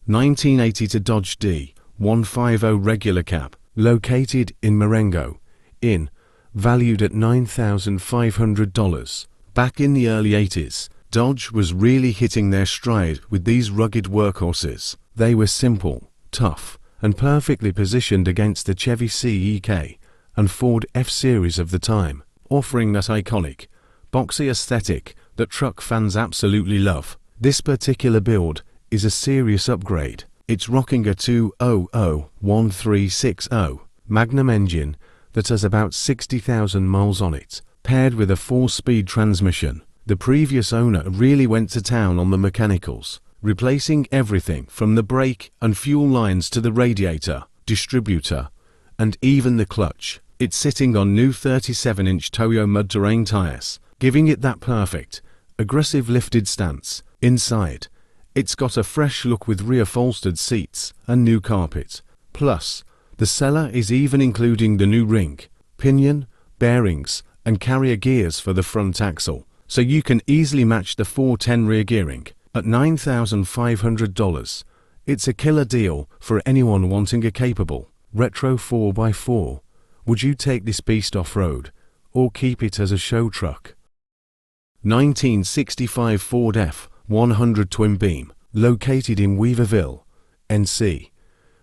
1980 to Dodge D150 regular cab, located in Marengo, valued at $9,500. Back in the early 80s, Dodge was really hitting their stride with these rugged workhorses. They were simple, tough, and perfectly positioned against the Chevy CEK and Ford F-Series of the time, offering that iconic, boxy aesthetic that truck fans absolutely love. This particular build is a serious upgrade. It's rocking a 200-1360 Magnum engine that has about 60,000 miles on it, paired with a 4-speed transmission. The previous owner really went to town on the mechanicals, replacing everything from the brake and fuel lines to the radiator, distributor, and even the clutch. It's sitting on new 37-inch Toyo mud terrain tires, giving it that perfect, aggressive lifted stance. Inside, it's got a fresh look with reupholstered seats and new carpet. Plus, the seller is even including the new ring, pinion, bearings, and carrier gears for the front axle, so you can easily match the 410 rear gearing. At $9,500, it's a killer deal for anyone wanting a capable, retro 4x4. Would you take this beast off-road, or keep it as a show truck? 1965 Ford F100 twin beam, located in Weaverville, NC,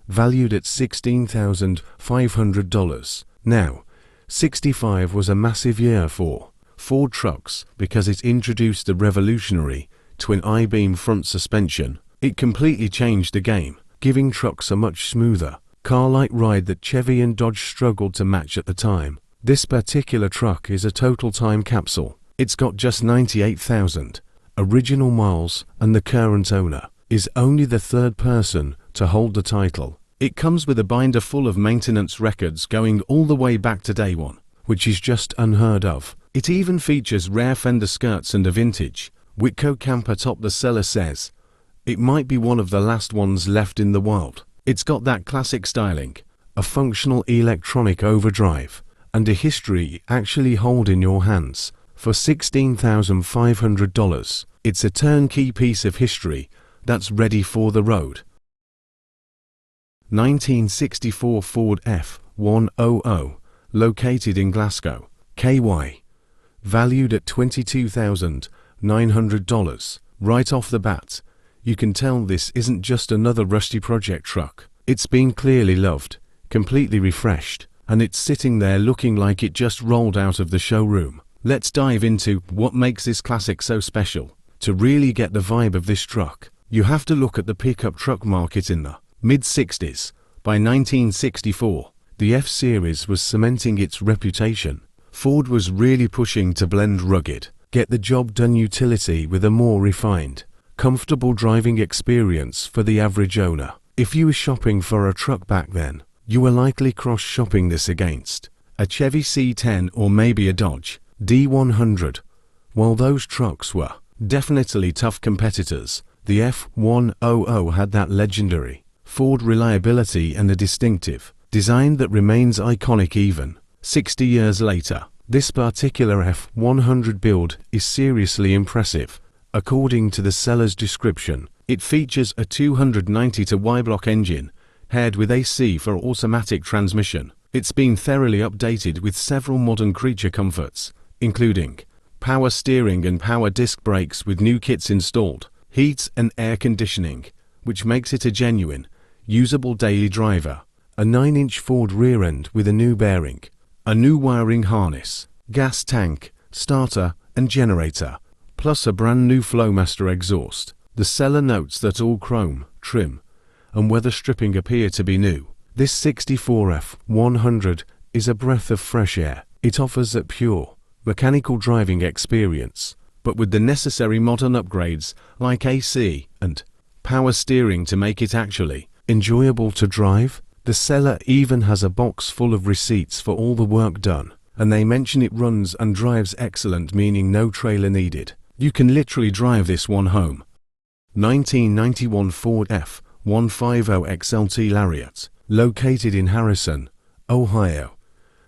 valued at $16,500. Now, 65 was a massive year for Ford trucks because it introduced the revolutionary twin I-beam front suspension. It completely changed the game, giving trucks a much smoother, car-like ride that Chevy and Dodge struggled to match at the time. This particular truck is a total time capsule. It's got just 98,000 original miles, and the current owner is only the third person to hold the title. It comes with a binder full of maintenance records going all the way back to day one, which is just unheard of. It even features rare fender skirts and a vintage Whitco camper top. The seller says it might be one of the last ones left in the world. It's got that classic styling, a functional electronic overdrive, and a history actually hold in your hands. For $16,500, it's a turnkey piece of history that's ready for the road. 1964 Ford F100, located in Glasgow, KY, valued at $22,900. Right off the bat, you can tell this isn't just another rusty project truck. It's been clearly loved, completely refreshed, and it's sitting there looking like it just rolled out of the showroom. Let's dive into what makes this classic so special. To really get the vibe of this truck, you have to look at the pickup truck market in the mid-60s. By 1964, the F-Series was cementing its reputation. Ford was really pushing to blend rugged, get-the-job-done utility with a more refined, comfortable driving experience for the average owner. If you were shopping for a truck back then, you were likely cross-shopping this against a Chevy C10 or maybe a Dodge D100. While those trucks were definitely tough competitors, the F100 had that legendary Ford reliability and a distinctive design that remains iconic even 60 years later. This particular F100 build is seriously impressive. According to the seller's description, it features a 290 Y-block engine paired with AC for automatic transmission. It's been thoroughly updated with several modern creature comforts, including power steering and power disc brakes with new kits installed, heat and air conditioning, which makes it a genuine, usable daily driver, a 9-inch Ford rear end with a new bearing, a new wiring harness, gas tank, starter and generator, plus a brand new Flowmaster exhaust. The seller notes that all chrome, trim, and weather stripping appear to be new. This 64 F100 is a breath of fresh air. It offers a pure, mechanical driving experience, but with the necessary modern upgrades like AC and power steering to make it actually enjoyable to drive. The seller even has a box full of receipts for all the work done, and they mention it runs and drives excellent, meaning no trailer needed. You can literally drive this one home. 1991 Ford F150 XLT Lariat, located in Harrison, Ohio,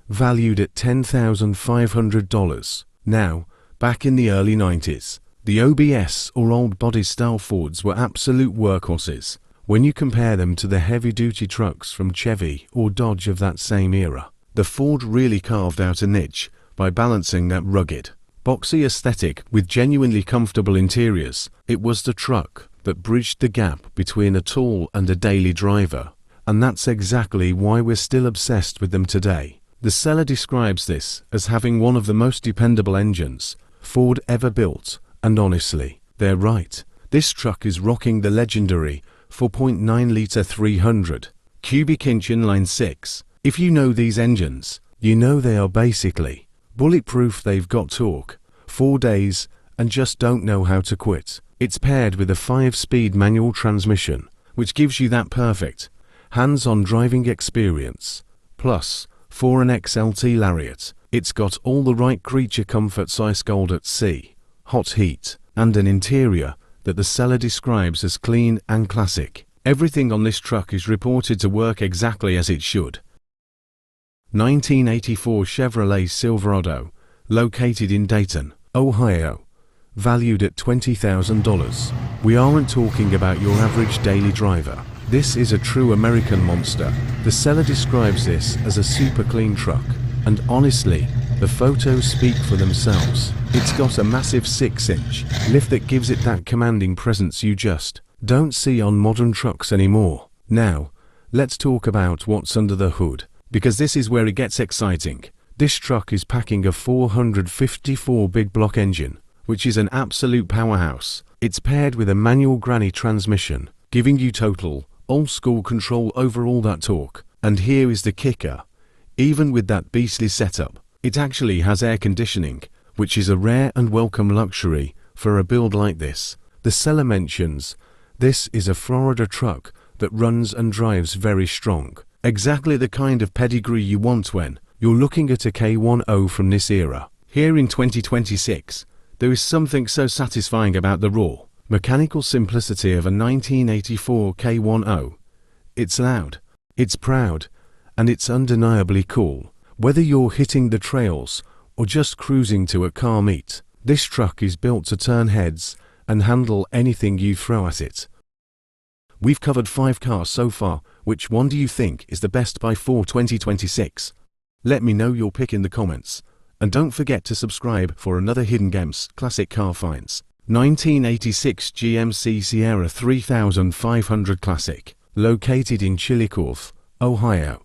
valued at $10,500. Now, back in the early 90s, the OBS or old body style Fords were absolute workhorses. when you compare them to the heavy-duty trucks from Chevy or Dodge of that same era. The Ford really carved out a niche by balancing that rugged, boxy aesthetic with genuinely comfortable interiors. It was the truck that bridged the gap between a tall and a daily driver, and that's exactly why we're still obsessed with them today. The seller describes this as having one of the most dependable engines Ford ever built, and honestly, they're right. This truck is rocking the legendary 4.9-litre 300 cubic inch inline six. If you know these engines, you know they are basically bulletproof. They've got torque, 4 days, and just don't know how to quit. It's paired with a 5-speed manual transmission, which gives you that perfect hands-on driving experience. Plus, for an XLT Lariat, it's got all the right creature comforts: ice cold at sea, hot heat, and an interior that the seller describes as clean and classic. Everything on this truck is reported to work exactly as it should. 1984 Chevrolet Silverado, located in Dayton, Ohio, valued at $20,000. We aren't talking about your average daily driver. This is a true American monster. The seller describes this as a super clean truck, and honestly, the photos speak for themselves. It's got a massive 6-inch lift that gives it that commanding presence you just don't see on modern trucks anymore. Now, let's talk about what's under the hood, because this is where it gets exciting. This truck is packing a 454 big block engine, which is an absolute powerhouse. It's paired with a manual granny transmission, giving you total, old-school control over all that torque. And here is the kicker. Even with that beastly setup, it actually has air conditioning, which is a rare and welcome luxury for a build like this. The seller mentions, this is a Florida truck that runs and drives very strong. Exactly the kind of pedigree you want when you're looking at a K10 from this era. Here in 2026, there is something so satisfying about the raw, mechanical simplicity of a 1984 K10. It's loud, it's proud, and it's undeniably cool. Whether you're hitting the trails or just cruising to a car meet, this truck is built to turn heads and handle anything you throw at it. We've covered 5 cars so far. Which one do you think is the best buy for 2026? Let me know your pick in the comments. And don't forget to subscribe for another Hidden Gems classic car finds. 1986 GMC Sierra 3500 Classic, located in Chillicothe, Ohio,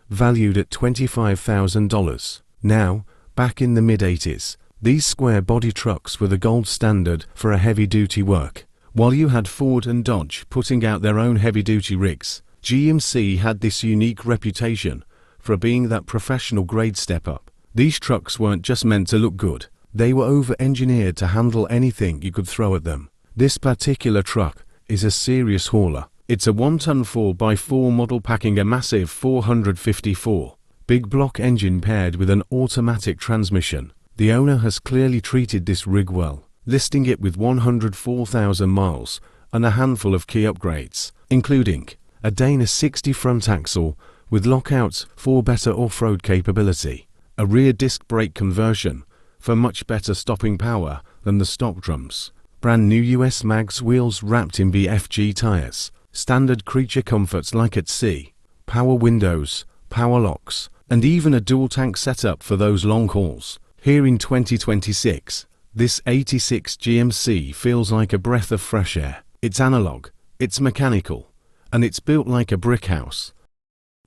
valued at $25,000. Now, back in the mid-80s, these square body trucks were the gold standard for a heavy-duty work. While you had Ford and Dodge putting out their own heavy-duty rigs, GMC had this unique reputation for being that professional grade step-up. These trucks weren't just meant to look good, they were over-engineered to handle anything you could throw at them. This particular truck is a serious hauler. It's a 1-ton 4x4 model packing a massive 454 big block engine paired with an automatic transmission. The owner has clearly treated this rig well, listing it with 104,000 miles and a handful of key upgrades, including a Dana 60 front axle with lockouts for better off-road capability, a rear disc brake conversion for much better stopping power than the stock drums, brand new US mags wheels wrapped in BFG tires, standard creature comforts like at sea, power windows, power locks, and even a dual tank setup for those long hauls. Here in 2026, this 86 GMC feels like a breath of fresh air. It's analog, it's mechanical, and it's built like a brick house.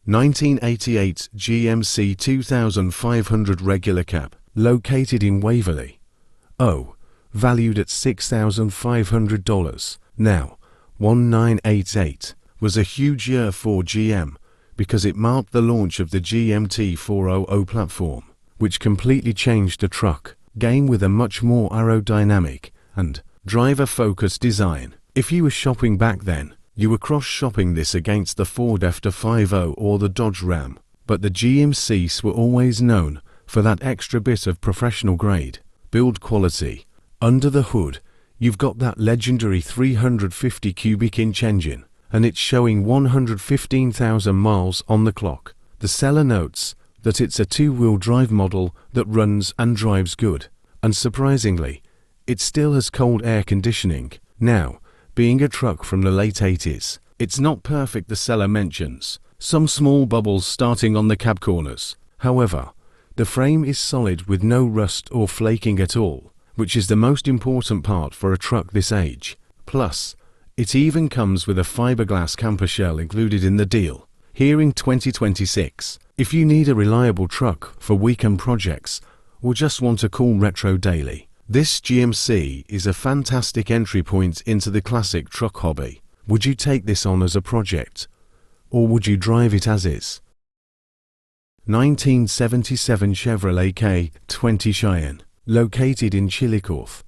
1988 GMC 2500 regular cab, located in Waverly, valued at $6,500. Now, 1988 was a huge year for GM because it marked the launch of the GMT 400 platform, which completely changed the truck game with a much more aerodynamic and driver-focused design. If you were shopping back then, you were cross-shopping this against the Ford F100 or the Dodge Ram, but the GMCs were always known for that extra bit of professional grade build quality. Under the hood, you've got that legendary 350 cubic inch engine, and it's showing 115,000 miles on the clock. The seller notes that it's a 2-wheel drive model that runs and drives good, and surprisingly, it still has cold air conditioning. Now, being a truck from the late 80s, It's not perfect, the seller mentions. Some small bubbles starting on the cab corners. However, the frame is solid with no rust or flaking at all, which is the most important part for a truck this age. Plus, it even comes with a fiberglass camper shell included in the deal. Here in 2026, if you need a reliable truck for weekend projects or just want a cool retro daily, this GMC is a fantastic entry point into the classic truck hobby. Would you take this on as a project, or would you drive it as is? 1977 Chevrolet K20 Cheyenne, located in Chillicothe,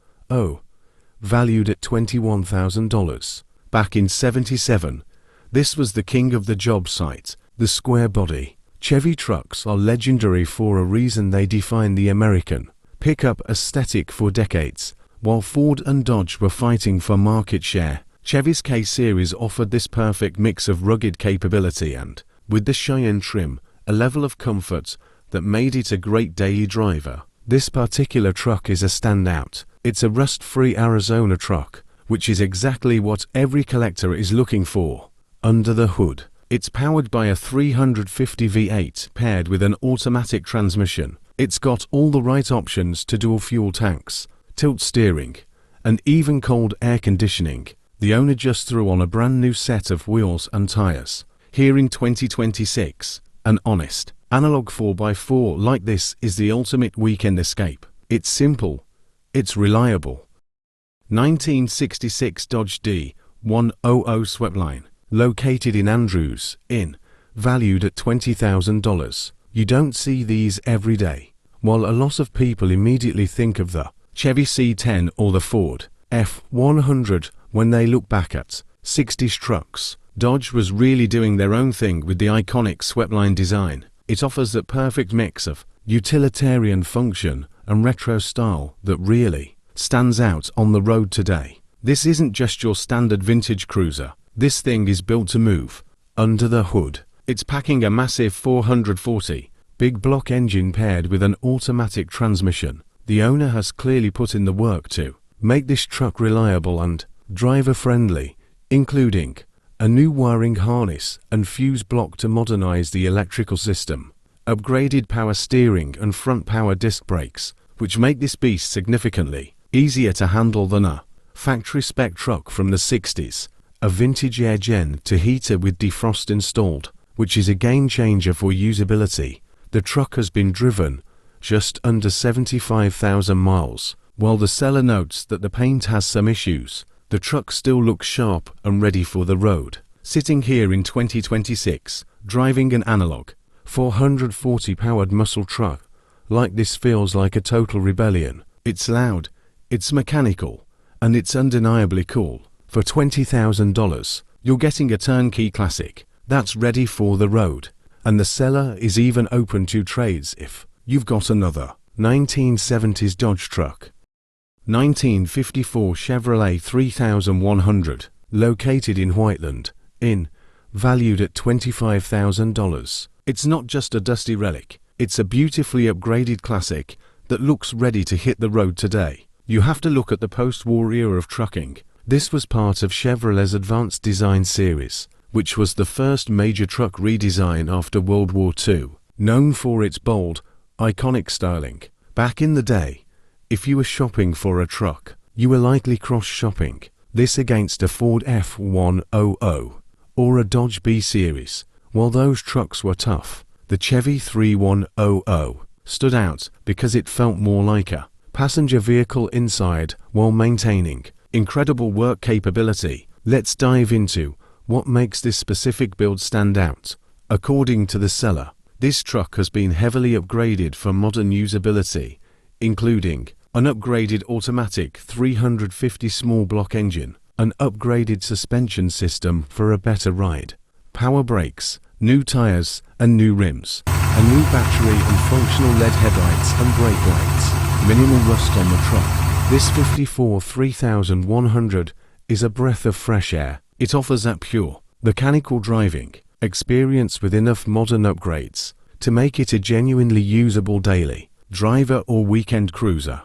valued at $21,000. Back in '77, this was the king of the job site, the square body. Chevy trucks are legendary for a reason. They define the American pickup aesthetic for decades. While Ford and Dodge were fighting for market share, Chevy's K-Series offered this perfect mix of rugged capability and, with the Cheyenne trim, a level of comfort that made it a great daily driver. This particular truck is a standout. It's a rust-free Arizona truck, which is exactly what every collector is looking for. Under the hood, it's powered by a 350 V8 paired with an automatic transmission. It's got all the right options to dual fuel tanks, tilt steering, and even cold air conditioning. The owner just threw on a brand new set of wheels and tires. Here in 2026, an honest, analog 4x4 like this is the ultimate weekend escape. It's simple, it's reliable. 1966 Dodge D100 Sweepline, located in Andrews, valued at $20,000. You don't see these every day. While a lot of people immediately think of the Chevy C10 or the Ford F100 when they look back at '60s trucks, Dodge was really doing their own thing with the iconic sweepline design. It offers that perfect mix of utilitarian function and retro style that really stands out on the road today. This isn't just your standard vintage cruiser. This thing is built to move. Under the hood, it's packing a massive 440 big block engine paired with an automatic transmission. The owner has clearly put in the work to make this truck reliable and driver-friendly, including a new wiring harness and fuse block to modernize the electrical system, upgraded power steering and front power disc brakes, which make this beast significantly easier to handle than a factory-spec truck from the '60s, a vintage air gen to heater with defrost installed, which is a game-changer for usability. The truck has been driven just under 75,000 miles. While the seller notes that the paint has some issues, the truck still looks sharp and ready for the road. Sitting here in 2026, driving an analog 440 powered muscle truck like this feels like a total rebellion. It's loud, it's mechanical, and it's undeniably cool. For $20,000, you're getting a turnkey classic that's ready for the road, and the seller is even open to trades if you've got another 1970s Dodge truck. 1954 Chevrolet 3100, located in Whiteland, valued at $25,000. It's not just a dusty relic, it's a beautifully upgraded classic that looks ready to hit the road today. You have to look at the post-war era of trucking. This was part of Chevrolet's Advanced Design series, which was the first major truck redesign after World War II, known for its bold, iconic styling. Back in the day, if you were shopping for a truck, you were likely cross-shopping this against a Ford F100 or a Dodge B Series. While those trucks were tough, the Chevy 3100 stood out because it felt more like a passenger vehicle inside while maintaining incredible work capability. Let's dive into what makes this specific build stand out. According to the seller, this truck has been heavily upgraded for modern usability, including an upgraded automatic 350 small block engine, an upgraded suspension system for a better ride, power brakes, new tires and new rims, a new battery and functional LED headlights and brake lights, minimal rust on the truck. This 54 3100 is a breath of fresh air. It offers that pure, mechanical driving experience with enough modern upgrades to make it a genuinely usable daily driver or weekend cruiser.